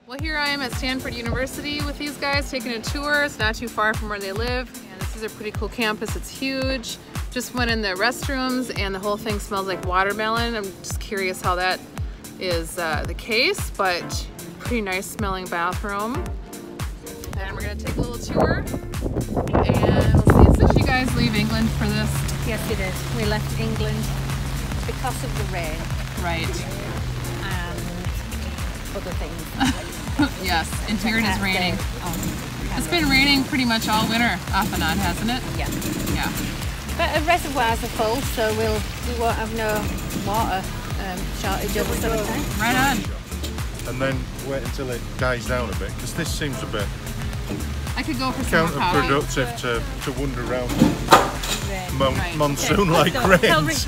Well, here I am at Stanford University with these guys taking a tour. It's not too far from where they live. And this is a pretty cool campus. It's huge. Just went in the restrooms and the whole thing smells like watermelon. I'm just curious how that is the case, but pretty nice smelling bathroom. And we're gonna take a little tour. And we'll see. Did you guys leave England for this? Yes, it is. We left England because of the rain. Right. And other things. Yes, and here it is raining. It's been raining pretty much all winter, off and on, hasn't it? Yeah. Yeah. But the reservoirs are full, so we won't have no water shortage over summertime. Right on. And then wait until it dies down a bit, because this seems a bit I could go for some more coffee. counterproductive to wander around Rain. monsoon-like rains.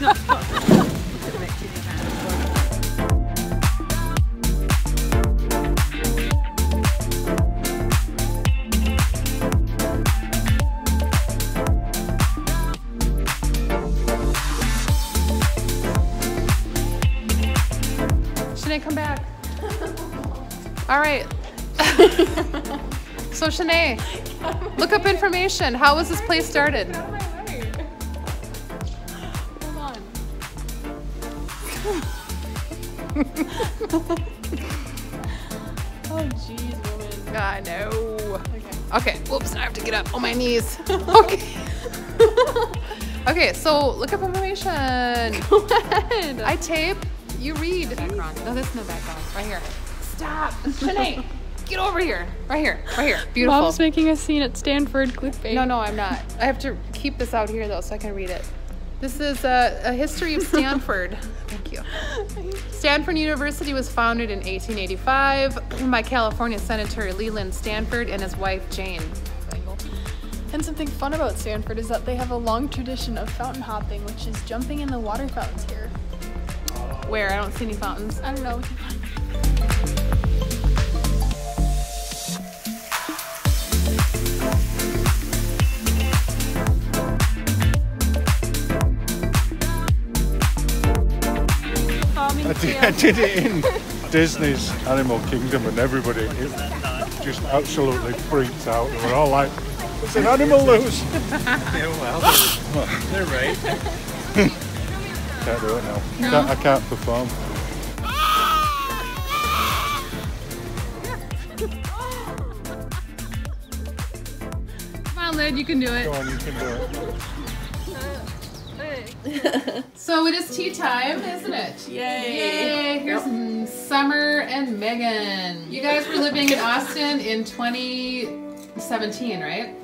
Shanae, come back. All right. So Shanae, look up information. How was this place started? Hold on. Oh jeez, woman. I know. Okay. Okay, whoops, I have to get up on my knees. Okay. Okay, so look up information. Go ahead. I tape, you read. Background. No, there's no background. Right here. Stop. Shanae, get over here. Right here. Right here. Beautiful. Mom's making a scene at Stanford clickbait. No, I'm not. I have to keep this out here though so I can read it. This is a history of Stanford. Thank you. Stanford University was founded in 1885 by California Senator Leland Stanford and his wife Jane. And something fun about Stanford is that they have a long tradition of fountain hopping, which is jumping in the water fountains here. Where? I don't see any fountains. I don't know. I did it in Disney's Animal Kingdom, and everybody just absolutely freaked out. And we're all like, "It's an animal loose." Yeah, well, they're right. Can't do it now. No. I can't perform. Come on, Lid, you can do it. Go on, you can do it. So it is tea time, isn't it? Yay! Yay! Here's Summer and Megan. You guys were living in Austin in 2017, right?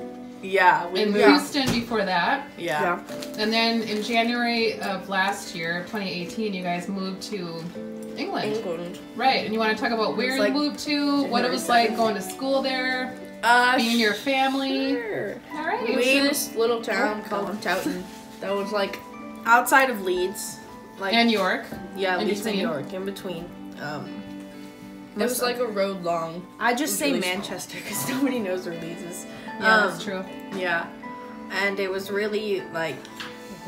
Yeah, In Houston before that. Yeah. And then in January of last year, 2018, you guys moved to England. Right, and you want to talk about where you like moved to, what it was like going to school there, being your family. Sure. All right. We were in this little town called Towton that was like outside of Leeds. Like, And York. yeah, in Leeds and between. York, in between. It was like a road long. I just say really Manchester because nobody knows where Leeds is. Yeah, that's true. Yeah, and it was really like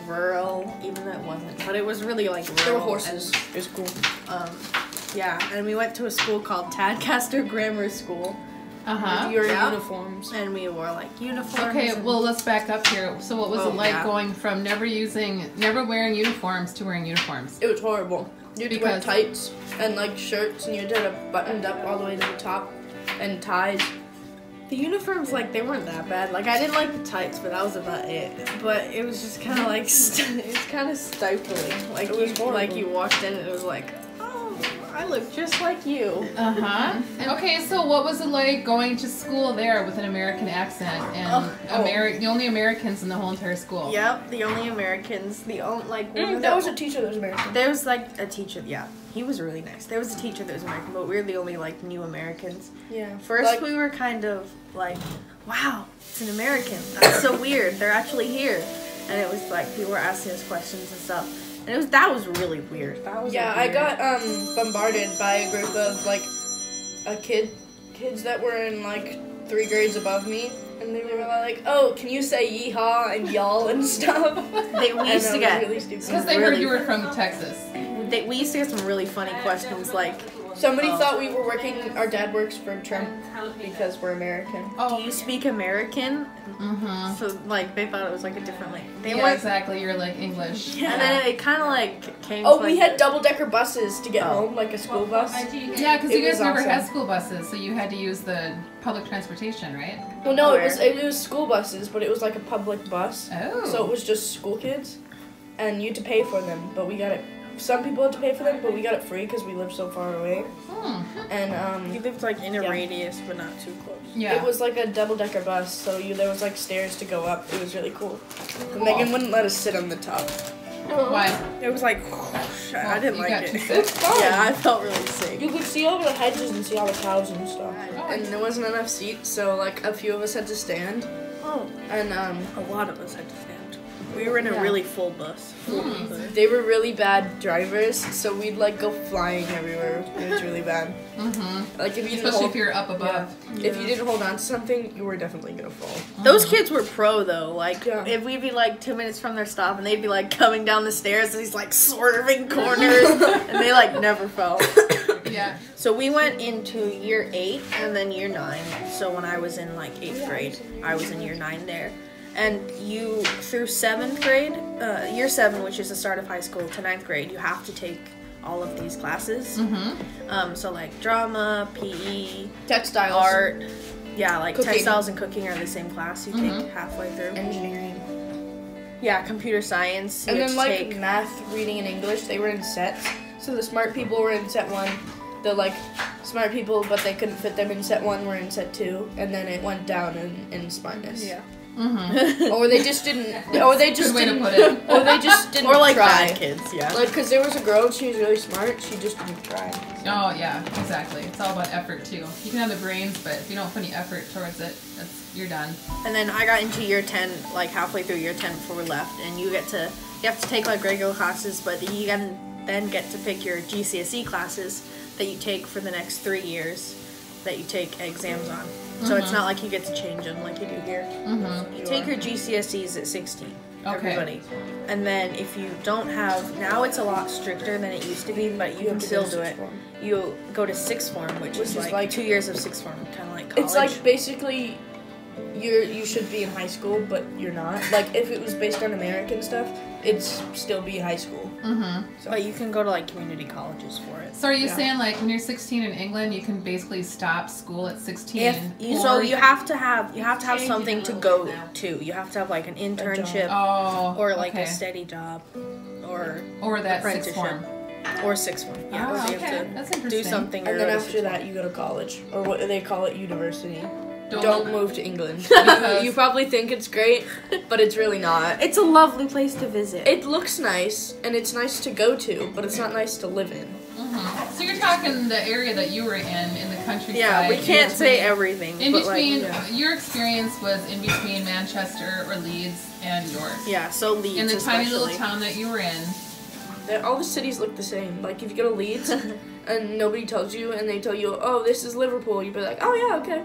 rural, even though it wasn't. But it was really like rural. There were horses. It was cool. Yeah, and we went to a school called Tadcaster Grammar School. Uh-huh. Your Yeah. uniforms. And we wore like uniforms. Okay, and- well, let's back up here. So what was Oh, it like yeah. going from never wearing uniforms to wearing uniforms? It was horrible. You had to wear Because- tights and like shirts, and you had to have it buttoned up all the way to the top, and ties. the uniforms, like, they weren't that bad. Like, I didn't like the tights, but that was about it. But it was just kind of like, it was kind of stifling. Like, It was horrible. you walked in and it was like, oh, I look just like you. Uh-huh. Okay, so what was it like going to school there with an American accent and the only Americans in the whole entire school? Yep, the only Americans, the only, like, That was a teacher that was American. there was, like, a teacher, yeah, he was really nice. There was a teacher that was American, but we were the only, like, new Americans. Yeah. First, Like- we were kind of like, wow, it's an American. That's so weird. They're actually here. And it was like, people were asking us questions and stuff. And that was really weird. That was Yeah, like, I weird. got bombarded by a group of like kids that were in like 3 grades above me, and they were like, "Oh, can you say yeehaw and y'all and stuff?" We And used to that was get, really stupid. Because they heard you were from Texas. we used to get some really funny questions like, Somebody thought we were working. Our dad works for Trump because we're American. Do you speak American? Mm-hmm. So like they thought it was like a different like they Yeah, went, exactly. You're like English. and then it kind of like came. Oh, to, we like, had double-decker buses to get home, like a school bus. Yeah, because It you guys was never had awesome. school buses, so you had to use the public transportation, right? Well, no, Where? it was school buses, but it was like a public bus. Oh. So it was just school kids, and you had to pay for them, but we got it. Some people had to pay for them, but we got it free because we lived so far away. And you lived like in a Yeah. radius, but not too close. Yeah. it was like a double-decker bus, so there was like stairs to go up. It was really cool. But Megan wouldn't let us sit on the top. Why? It was like I didn't you like got it. too sick? Yeah, I felt really sick. You could see over the hedges and see all the cows and stuff. And there wasn't enough seats, so like a few of us had to stand. Oh, And a lot of us had to stand. We were in a Yeah. really full bus. they were really bad drivers, so we'd like go flying everywhere. It was really bad. Mm-hmm. Like if you didn't Especially hold, if you're up above. if you didn't hold on to something, you were definitely gonna fall. Those kids were pro though. Like Yeah. if we'd be like 2 minutes from their stop and they'd be like coming down the stairs and he's like swerving corners and they like never fell. Yeah. So we went into year 8 and then year 9. So when I was in like 8th grade, I was in year 9 there. And you through 7th grade, year 7, which is the start of high school, to 9th grade, you have to take all of these classes. Mm-hmm. So like drama, PE, Textiles, art. Yeah, like Cooking. textiles and cooking are the same class you take halfway through. engineering, Yeah, computer science. You and have then to like take. math, reading, and English. They were in sets. So the smart people were in set 1. The like smart people, but they couldn't fit them in set 1, were in set 2, and then it went down in smartness. Yeah. Mm-hmm. Or they just didn't. Or they just Good way to didn't. put it. Or they just didn't Or like try. bad kids, yeah. Like, cause there was a girl, she was really smart. She just didn't try. Oh yeah, exactly. It's all about effort too. You can have the brains, but if you don't put any effort towards it, you're done. And then I got into year 10, like halfway through year 10 before we left, and you have to take like regular classes, but you can then get to pick your GCSE classes that you take for the next 3 years that you take exams on. So it's not like you get to change them like you do here. Mm-hmm. You take your GCSEs at 16. Okay. Everybody. And then if you don't have, now it's a lot stricter than it used to be, but you can still do it. You go to sixth form, which is like 2 years of sixth form, kind of like college. It's like basically, you should be in high school, but you're not. Like if it was based on American stuff, it'd still be high school. Mm-hmm. But you can go to like community colleges for it. So are you Yeah. saying like when you're 16 in England, you can basically stop school at 16? If you, or- so you have to have something to go to. You have to have like an internship Oh. or like okay. a steady job or that sixth apprenticeship. form. Or sixth form. Yeah, Oh, so you okay. have That's to interesting. do something. And or then go to after sixth that, you go to college, or what they call it, university. Don't- Don't move to England. Because- You probably think it's great, but it's really not. It's a lovely place to visit. It looks nice, and it's nice to go to, but it's not nice to live in. Mhm. So you're talking the area that you were in the countryside. yeah, we in can't say between- everything. In but between, like, your experience was in between Manchester or Leeds and York. yeah, so Leeds In the especially. tiny little town that you were in. All the cities look the same. Like if you go to Leeds, and nobody tells you, and they tell you, "Oh, this is Liverpool," you'd be like, "Oh yeah, okay."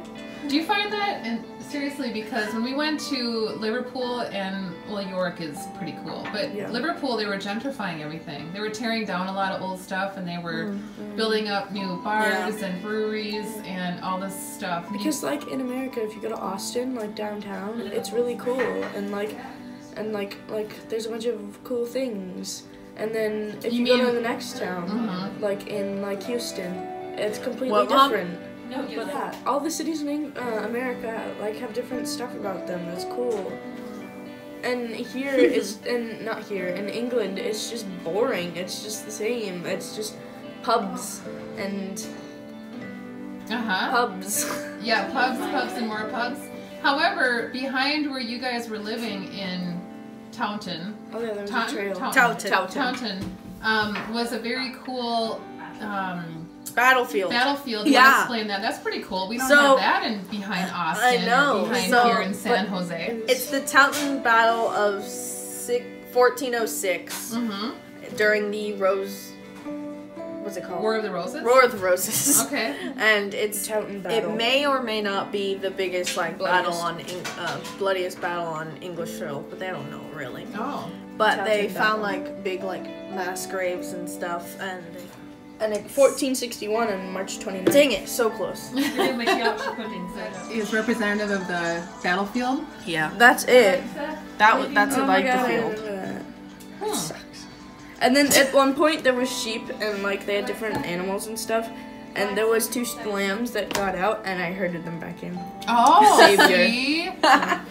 Do you find that? And seriously, because when we went to Liverpool and York is pretty cool, but Yeah. Liverpool they were gentrifying everything. They were tearing down a lot of old stuff, and they were building up new bars and breweries and all this stuff. And you- Because like in America, if you go to Austin, like downtown, it's really cool, and like there's a bunch of cool things. And then if You you go mean- to the next town, Mhm. like in like Houston, it's completely What, Mom? different. But yeah, all the cities in America like have different stuff about them. That's cool. And here it's and not here in England, it's just boring. It's just the same. It's just pubs and pubs. Yeah, pubs, and more pubs. However, behind where you guys were living in Taunton, Oh yeah, there's a Taunton, trail. Taunton. was a very cool Battlefield. battlefield. You Yeah. want to explain that? That's pretty cool. We don't So- have that in behind Austin. I know. Or behind So- here in San but- Jose. It's the Taunton Battle of 1406 Mm-hmm. during the Rose. What's it called? War of the Roses. War of the Roses. Okay. And it's Taunton battle. it may or may not be the biggest like Bloodiest. bloodiest battle on English soil, but they don't know really. Oh. But they Taunton found battle. like big like mass graves and stuff, and And 1461 on March 29th. Dang it, so close. Is representative of the battlefield. Yeah. That's it. That's Oh my like God, the I field. remember that. That sucks. And then at one point there was sheep and like they had different animals and stuff. And there was 2 lambs that got out and I herded them back in. Oh, Savior. see? You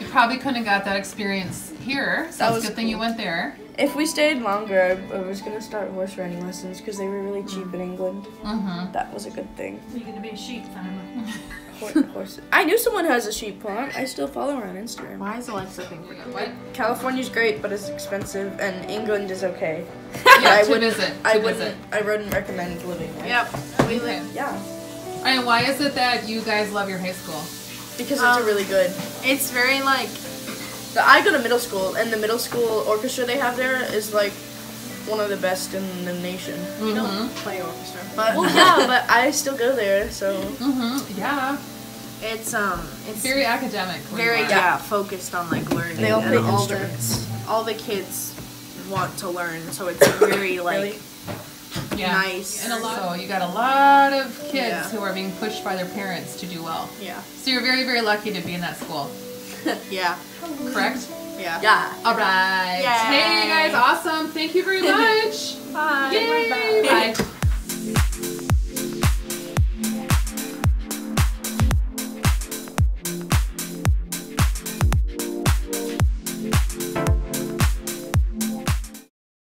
probably couldn't have got that experience here, so it's a was good thing you went there. If we stayed longer, I was gonna start horse riding lessons because they were really cheap in England. Mm-hmm. That was a good thing. You're gonna be a sheep farmer. Horse. I knew someone who has a sheep farm. I still follow her on Instagram. Why is Alexa thing for What? California's great, but it's expensive, and England is okay. Yeah, I to wouldn't- visit. I To wouldn't. visit. I wouldn't recommend living there. Yep. We Okay. live. Yeah, And why is it that you guys love your high school? because it's a really good. It's very like I go to middle school, and the middle school orchestra they have there is like one of the best in the nation. we don't play orchestra, but Well, yeah, but I still go there, so Mm-hmm. Yeah. it's Very academic. where very you are. focused on like learning. they all and play all the instruments. all the kids want to learn, so it's very like Really? Yeah. nice. And a lot. So you got a lot of kids Yeah. who are being pushed by their parents to do well. Yeah. So you're very, very lucky to be in that school. Yeah. Correct? Yeah. Yeah. All right. Yay. Hey, you guys, awesome. Thank you very much. Bye. Yay. Bye.